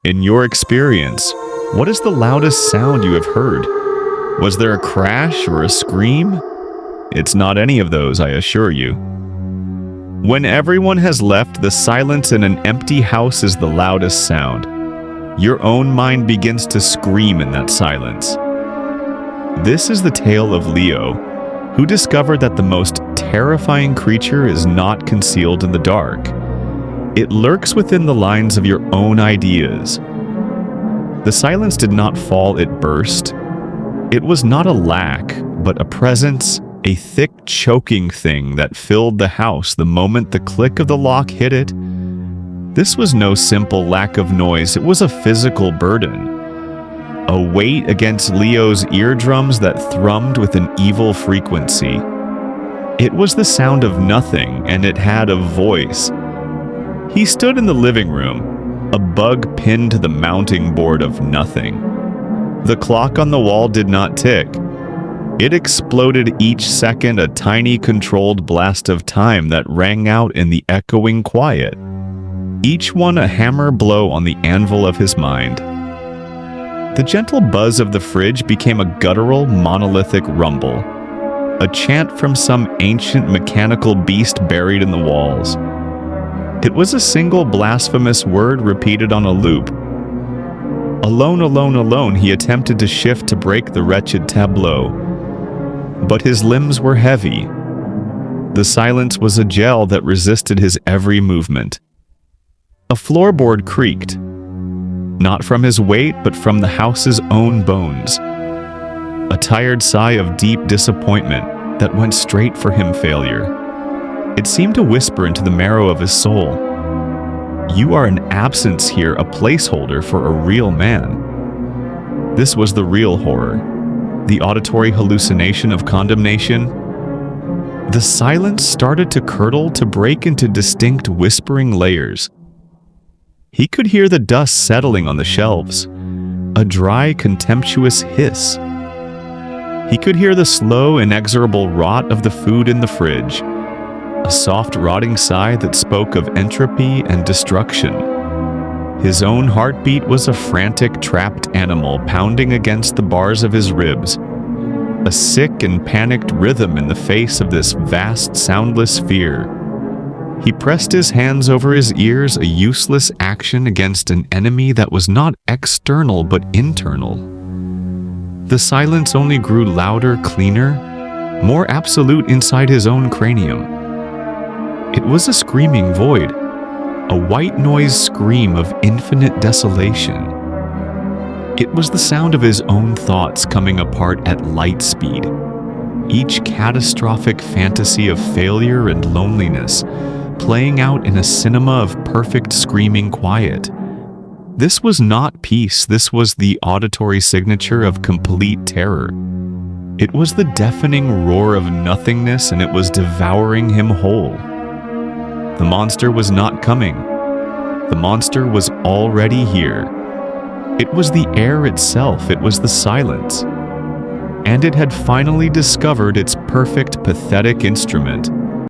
In your experience, what is the loudest sound you have heard? Was there a crash or a scream? It's not any of those, I assure you. When everyone has left, the silence in an empty house is the loudest sound. Your own mind begins to scream in that silence. This is the tale of Leo, who discovered that the most terrifying creature is not concealed in the dark. It lurks within the lines of your own ideas. The silence did not fall, it burst. It was not a lack, but a presence, a thick, choking thing that filled the house the moment the click of the lock hit it. This was no simple lack of noise, it was a physical burden. A weight against Leo's eardrums that thrummed with an evil frequency. It was the sound of nothing, and it had a voice. He stood in the living room, a bug pinned to the mounting board of nothing. The clock on the wall did not tick. It exploded each second, a tiny controlled blast of time that rang out in the echoing quiet. Each one a hammer blow on the anvil of his mind. The gentle buzz of the fridge became a guttural, monolithic rumble, a chant from some ancient mechanical beast buried in the walls. It was a single blasphemous word repeated on a loop. Alone, alone, alone, he attempted to shift to break the wretched tableau. But his limbs were heavy. The silence was a gel that resisted his every movement. A floorboard creaked, not from his weight, but from the house's own bones. A tired sigh of deep disappointment that went straight for him failure. It seemed to whisper into the marrow of his soul, "You are an absence here, a placeholder for a real man." This was the real horror, the auditory hallucination of condemnation. The silence started to curdle, to break into distinct whispering layers. He could hear the dust settling on the shelves, a dry, contemptuous hiss. He could hear the slow, inexorable rot of the food in the fridge, a soft, rotting sigh that spoke of entropy and destruction. His own heartbeat was a frantic, trapped animal pounding against the bars of his ribs, a sick and panicked rhythm in the face of this vast, soundless fear. He pressed his hands over his ears, a useless action against an enemy that was not external but internal. The silence only grew louder, cleaner, more absolute inside his own cranium. It was a screaming void, a white noise scream of infinite desolation. It was the sound of his own thoughts coming apart at light speed, each catastrophic fantasy of failure and loneliness playing out in a cinema of perfect screaming quiet. This was not peace, this was the auditory signature of complete terror. It was the deafening roar of nothingness, and it was devouring him whole. The monster was not coming. The monster was already here. It was the air itself, it was the silence. And it had finally discovered its perfect, pathetic instrument.